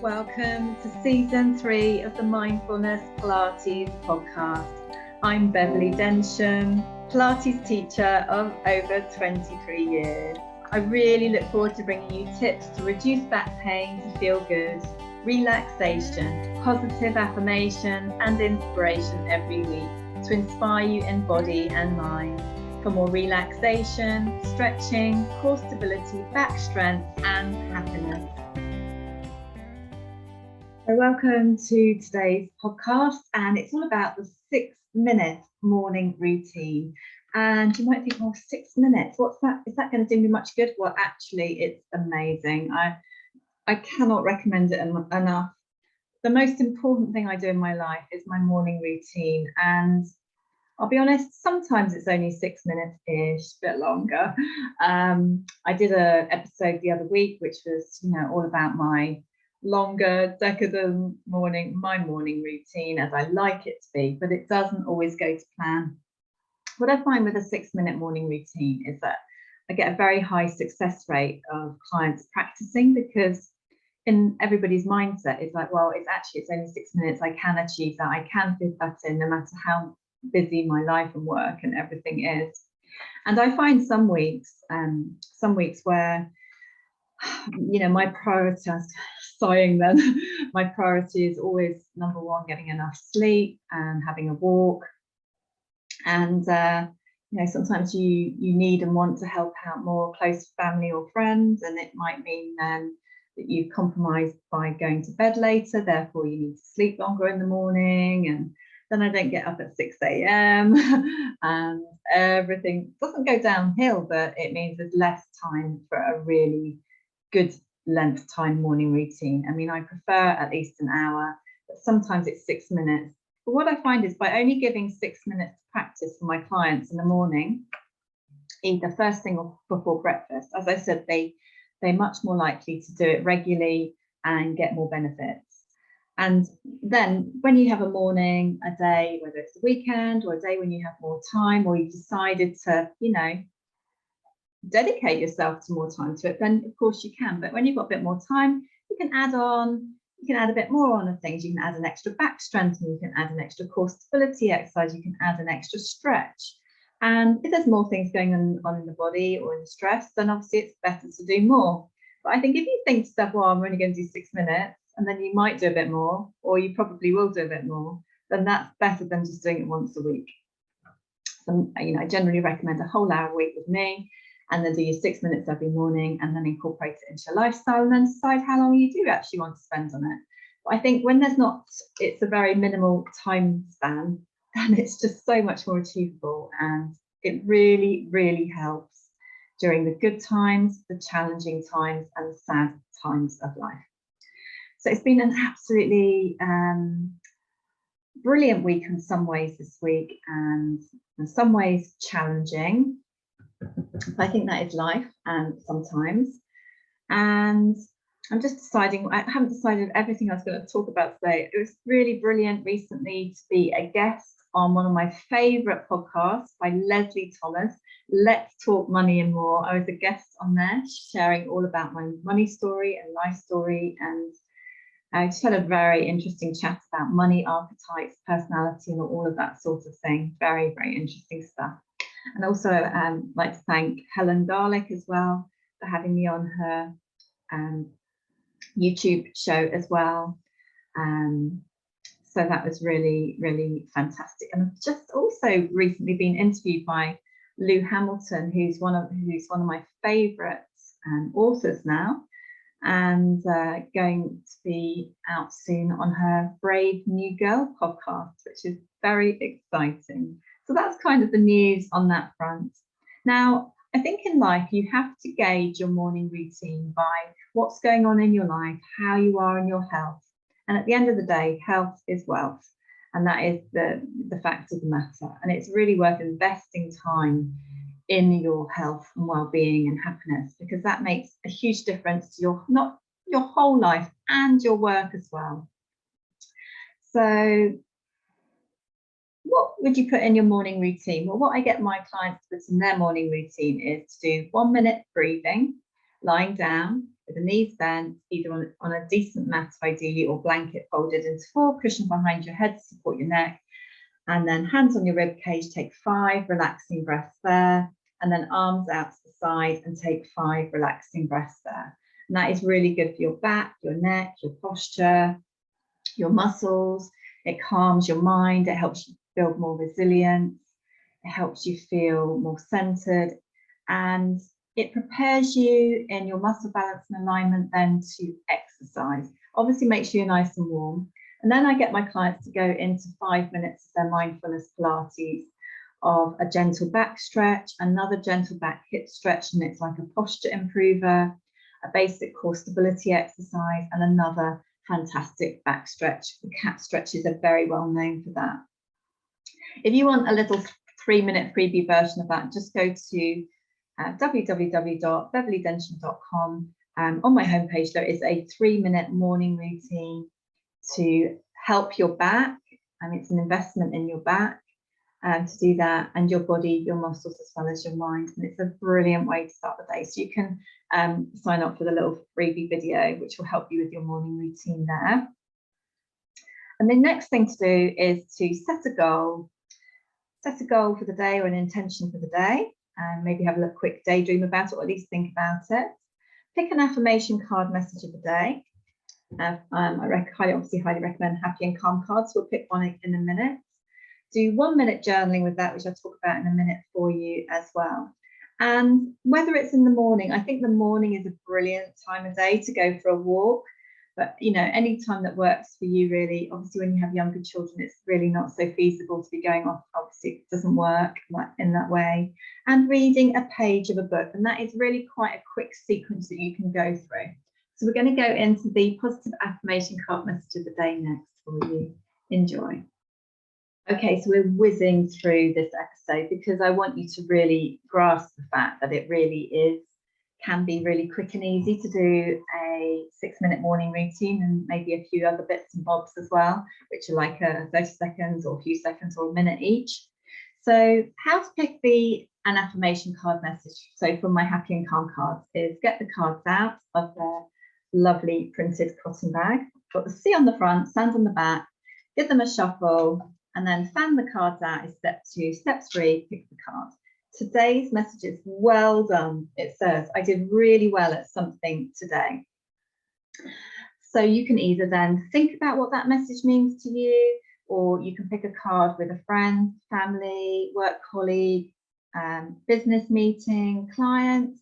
Welcome to season 3 of the Mindfulness Pilates podcast. I'm Beverly Densham, Pilates teacher of over 23 years. I really look forward to bringing you tips to reduce back pain, to feel good, relaxation, positive affirmation and inspiration every week to inspire you in body and mind for more relaxation, stretching, core stability, back strength and happiness. So welcome to today's podcast, and it's all about the 6-minute morning routine. And you might think, oh, 6 minutes, what's that? Is that going to do me much good? Well, actually, it's amazing. I cannot recommend it enough. The most important thing I do in my life is my morning routine. And I'll be honest, sometimes it's only 6 minutes-ish, a bit longer. I did an episode the other week, which was, all about my longer, decadent my morning routine as I like it to be, but it doesn't always go to plan. What I find with a 6-minute morning routine is that I get a very high success rate of clients practicing, because in everybody's mindset it's like, well, it's only 6 minutes, I can achieve that, I can fit that in no matter how busy my life and work and everything is. And I find some weeks where my priority, my priority is always number one, getting enough sleep and having a walk. And sometimes you need and want to help out more close family or friends, and it might mean then that you've compromised by going to bed later, therefore you need to sleep longer in the morning, and then I don't get up at 6 a.m. and everything doesn't go downhill, but it means there's less time for a really good length time morning routine. I mean, I prefer at least an hour, but sometimes it's 6 minutes. But what I find is by only giving 6 minutes to practice for my clients in the morning, either first thing or before breakfast, as I said, they're much more likely to do it regularly and get more benefits. And then when you have a morning, a day, whether it's the weekend or a day when you have more time, or you've decided to, dedicate yourself to more time to it, then of course you can. But when you've got a bit more time, you can add a bit more on of things. You can add an extra back strengthening, you can add an extra core stability exercise, you can add an extra stretch. And if there's more things going on in the body or in the stress, then obviously it's better to do more. But I think if you think to yourself, well, I'm only going to do 6 minutes, and then you might do a bit more, or you probably will do a bit more, then that's better than just doing it once a week. So, I generally recommend a whole hour a week with me, and then do your 6 minutes every morning, and then incorporate it into your lifestyle, and then decide how long you do actually want to spend on it. But I think when it's a very minimal time span, then it's just so much more achievable, and it really, really helps during the good times, the challenging times, and the sad times of life. So it's been an absolutely brilliant week in some ways this week, and in some ways challenging. I think that is life, and sometimes. And I'm just deciding, I haven't decided everything I was going to talk about today. It was really brilliant recently to be a guest on one of my favourite podcasts by Leslie Thomas, Let's Talk Money and More. I was a guest on there, sharing all about my money story and life story, and I just had a very interesting chat about money, archetypes, personality, and all of that sort of thing. Very, very interesting stuff. And also like to thank Helen Garlick as well for having me on her YouTube show as well. So that was really, really fantastic. And I've just also recently been interviewed by Lou Hamilton, who's one of my favourite authors now, and going to be out soon on her Brave New Girl podcast, which is very exciting. So that's kind of the news on that front. Now, I think in life you have to gauge your morning routine by what's going on in your life, how you are in your health. And at the end of the day, health is wealth. And that is the fact of the matter. And it's really worth investing time in your health and well-being and happiness, because that makes a huge difference to your whole life and your work as well. So what would you put in your morning routine? Well, what I get my clients to put in their morning routine is to do 1 minute breathing, lying down. with the knees bent, either on a decent mat ideally, or blanket folded into 4, cushion behind your head to support your neck. And then hands on your rib cage, take 5 relaxing breaths there, and then arms out to the side and take 5 relaxing breaths there. And that is really good for your back, your neck, your posture, your muscles. It calms your mind, it helps you build more resilience, it helps you feel more centered, and it prepares you in your muscle balance and alignment then to exercise. Obviously makes you nice and warm. And then I get my clients to go into 5 minutes of their mindfulness Pilates, of a gentle back stretch, another gentle back hip stretch, and it's like a posture improver, a basic core stability exercise, and another fantastic back stretch. The cat stretches are very well known for that. If you want a little 3-minute freebie version of that, just go to www.beverlydention.com. On my homepage, there is a 3-minute morning routine to help your back, and it's an investment in your back to do that, and your body, your muscles, as well as your mind. And it's a brilliant way to start the day. So you can sign up for the little freebie video, which will help you with your morning routine there. And the next thing to do is to set a goal. Set a goal for the day, or an intention for the day, and maybe have a little quick daydream about it, or at least think about it. Pick an affirmation card message of the day. I highly recommend Happy and Calm cards. We'll pick one in a minute. Do 1-minute journaling with that, which I'll talk about in a minute for you as well. And whether it's in the morning, I think the morning is a brilliant time of day to go for a walk. But, you know, any time that works for you, really. Obviously, when you have younger children, it's really not so feasible to be going off. Obviously, it doesn't work in that way. And reading a page of a book. And that is really quite a quick sequence that you can go through. So we're going to go into the positive affirmation card message of the day next for you. Enjoy. Okay, so we're whizzing through this episode because I want you to really grasp the fact that it really can be really quick and easy to do a 6-minute morning routine, and maybe a few other bits and bobs as well, which are like 30 seconds or a few seconds or a minute each. So how to pick an affirmation card message. So for my Happy and Calm cards is get the cards out of their lovely printed cotton bag, got the C on the front, sand on the back, give them a shuffle, and then fan the cards out is step 2. Step 3, pick the card. Today's message is well done. It says, I did really well at something today. So you can either then think about what that message means to you, or you can pick a card with a friend, family, work colleague, business meeting, client,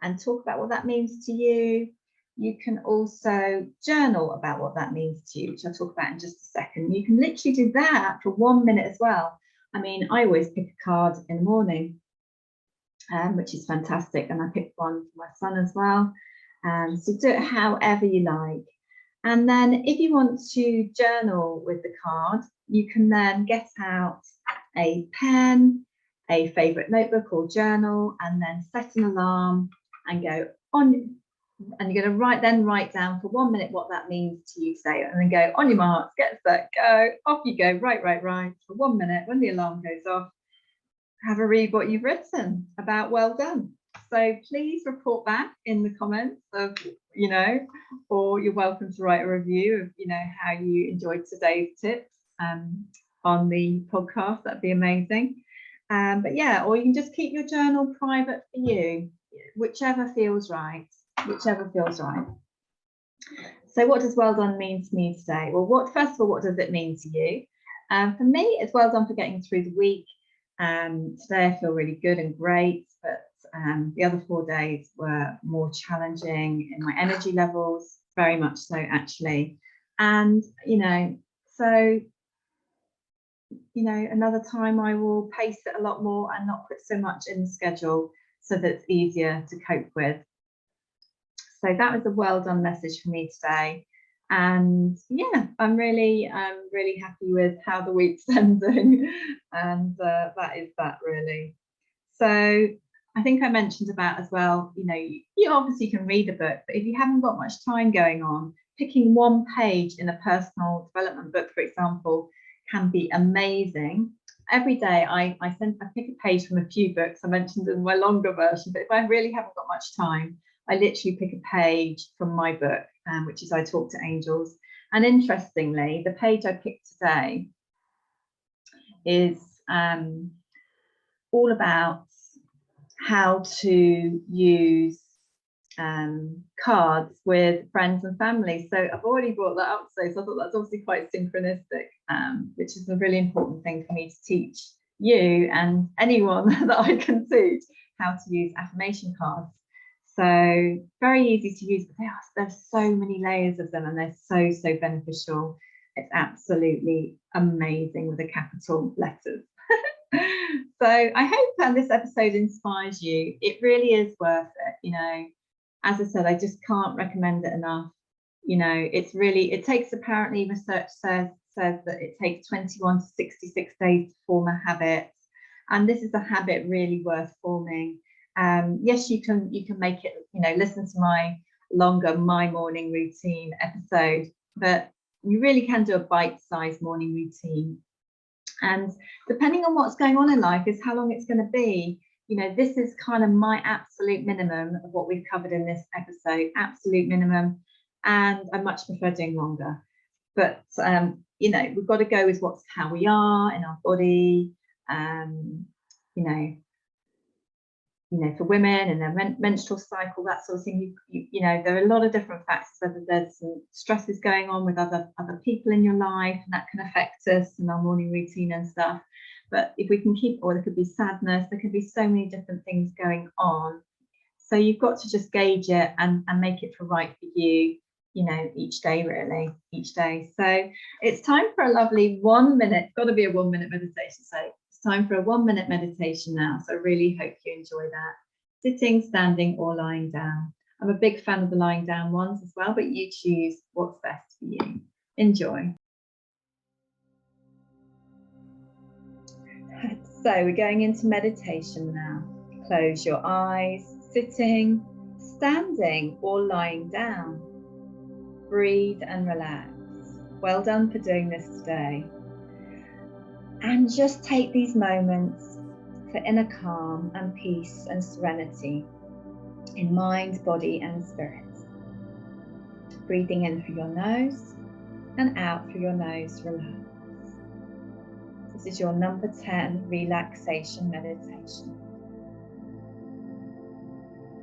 and talk about what that means to you. You can also journal about what that means to you, which I'll talk about in just a second. You can literally do that for 1 minute as well. I mean, I always pick a card in the morning, which is fantastic. And I picked one for my son as well. So do it however you like. And then if you want to journal with the card, you can then get out a pen, a favourite notebook or journal, and then set an alarm and go on. And you're going to write down for 1 minute what that means to you today, and then go on your marks, get set, go, off you go, right for 1 minute. When the alarm goes off, have a read what you've written about well done. So please report back in the comments of, or you're welcome to write a review of, how you enjoyed today's tips on the podcast. That'd be amazing. But yeah, or you can just keep your journal private for you, whichever feels right. So what does well done mean to me today? Well, first of all, what does it mean to you? For me, it's well done for getting through the week. Today I feel really good and great, but the other 4 days were more challenging in my energy levels, very much so actually. And another time I will pace it a lot more and not put so much in the schedule so that it's easier to cope with. So that was a well done message for me today. And yeah, I'm really happy with how the week's ending. And that is that really. So I think I mentioned about as well, you obviously can read a book, but if you haven't got much time going on, picking one page in a personal development book, for example, can be amazing. Every day I pick a page from a few books I mentioned in my longer version, but if I really haven't got much time, I literally pick a page from my book, which is I Talk to Angels. And interestingly, the page I picked today is all about how to use cards with friends and family. So I've already brought that up today, so I thought that's obviously quite synchronistic, which is a really important thing for me to teach you and anyone that I can teach how to use affirmation cards. So very easy to use, but there's so many layers of them, and they're so beneficial. It's absolutely amazing with the capital letters. So I hope this episode inspires you. It really is worth it. You know, as I said, I just can't recommend it enough. You know, it takes, apparently research says that it takes 21 to 66 days to form a habit. And this is a habit really worth forming. Yes, you can make it, you know, listen to my longer My Morning Routine episode, but you really can do a bite-sized morning routine. And depending on what's going on in life is how long it's going to be. You know, this is kind of my absolute minimum of what we've covered in this episode, absolute minimum. And I much prefer doing longer. But, you know, we've got to go with how we are in our body, you know, for women and their menstrual cycle, that sort of thing. You know, there are a lot of different factors, whether there's some stresses going on with other people in your life, and that can affect us and our morning routine and stuff. But if we can or there could be sadness, there could be so many different things going on. So you've got to just gauge it and make it for right for you, you know, each day, really, each day. So it's time for a lovely 1 minute, got to be a 1 minute meditation. So it's time for a 1 minute meditation now. So I really hope you enjoy that. Sitting, standing, or lying down. I'm a big fan of the lying down ones as well, but you choose what's best for you. Enjoy. So we're going into meditation now. Close your eyes, sitting, standing, or lying down. Breathe and relax. Well done for doing this today. And just take these moments for inner calm and peace and serenity in mind, body, and spirit. Breathing in through your nose and out through your nose, relax. This is your number 10 relaxation meditation.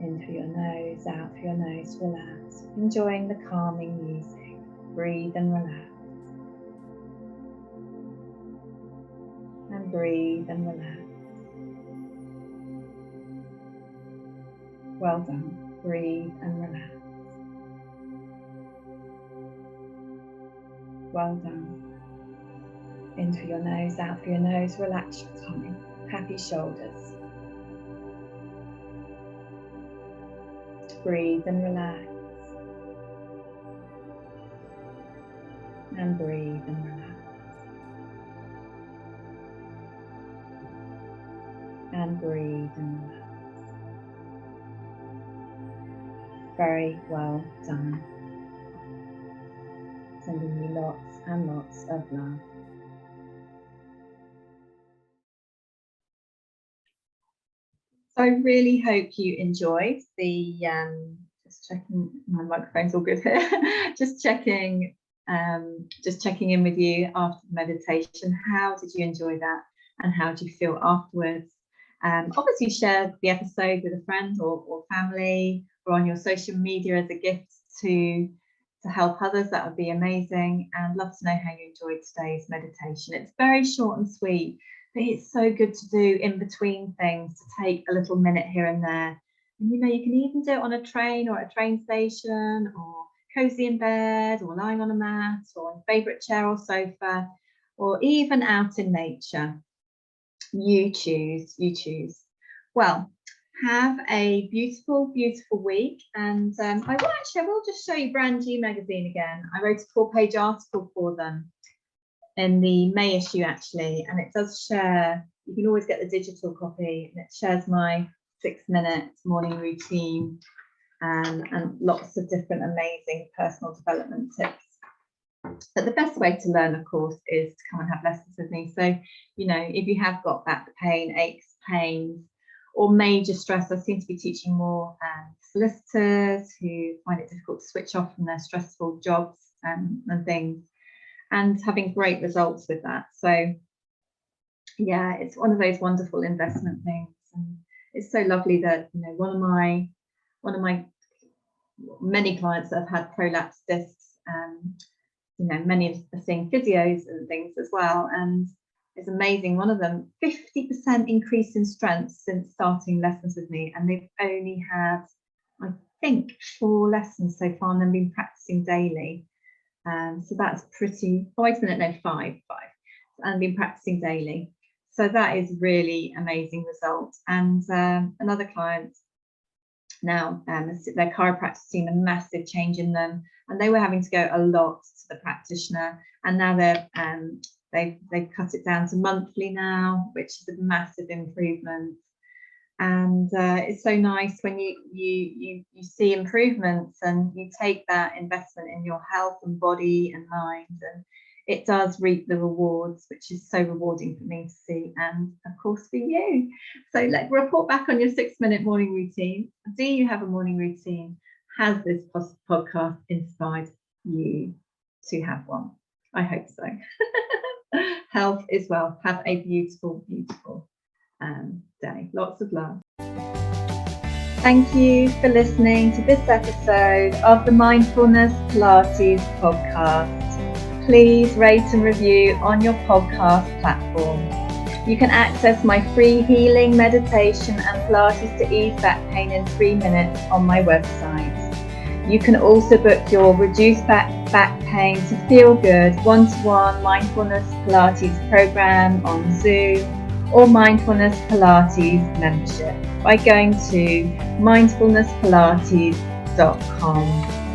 In through your nose, out through your nose, relax. Enjoying the calming music. Breathe and relax. And breathe and relax. Well done. Breathe and relax. Well done. In through your nose, out through your nose, relax your tummy. Happy shoulders. Breathe and relax. And breathe and relax. And breathe and relax. Very well done. Sending you lots and lots of love. So I really hope you enjoyed the, just checking, my microphone's all good here, just checking in with you after the meditation. How did you enjoy that? And how do you feel afterwards? Obviously share the episode with a friend or family, or on your social media as a gift to help others. That would be amazing. And love to know how you enjoyed today's meditation. It's very short and sweet, but it's so good to do in between things, to take a little minute here and there. And you know, you can even do it on a train or a train station, or cozy in bed, or lying on a mat, or on a favourite chair or sofa, or even out in nature. You choose, you choose. Well, have a beautiful, beautiful week. And I will just show you Brand New magazine again. I wrote a 4-page article for them in the May issue, actually, and it does share, you can always get the digital copy, and it shares my 6-minute morning routine and lots of different amazing personal development tips. But the best way to learn, of course, is to come and have lessons with me. So, you know, if you have got back pain, aches, pains, or major stress. I seem to be teaching more solicitors who find it difficult to switch off from their stressful jobs and things, and having great results with that. So yeah, it's one of those wonderful investment things, and it's so lovely that, you know, one of my many clients that have had prolapsed discs, you know, many are seeing physios and things as well, and it's amazing. One of them, 50% increase in strength since starting lessons with me, and they've only had, I think, 4 lessons so far, and they've been practicing daily. So that's pretty. Oh, wait a minute, no, five, and been practicing daily. So that is really amazing result. And another client now, their chiropractor seen a massive change in them, and they were having to go a lot to the practitioner, and now they've cut it down to monthly now, which is a massive improvement. And it's so nice when you see improvements and you take that investment in your health and body and mind, and it does reap the rewards, which is so rewarding for me to see, and of course for you. So let's report back on your 6-minute morning routine. Do you have a morning routine? Has this podcast inspired you to have one? I hope so. Health is wealth. Have a beautiful, beautiful day. Lots of love. Thank you for listening to this episode of the Mindfulness Pilates podcast. Please rate and review on your podcast platform. You can access my free healing meditation and Pilates to ease back pain in 3 minutes on my website. You can also book your reduced back pain to feel good one-to-one mindfulness Pilates program on Zoom or mindfulness Pilates membership by going to mindfulnesspilates.com.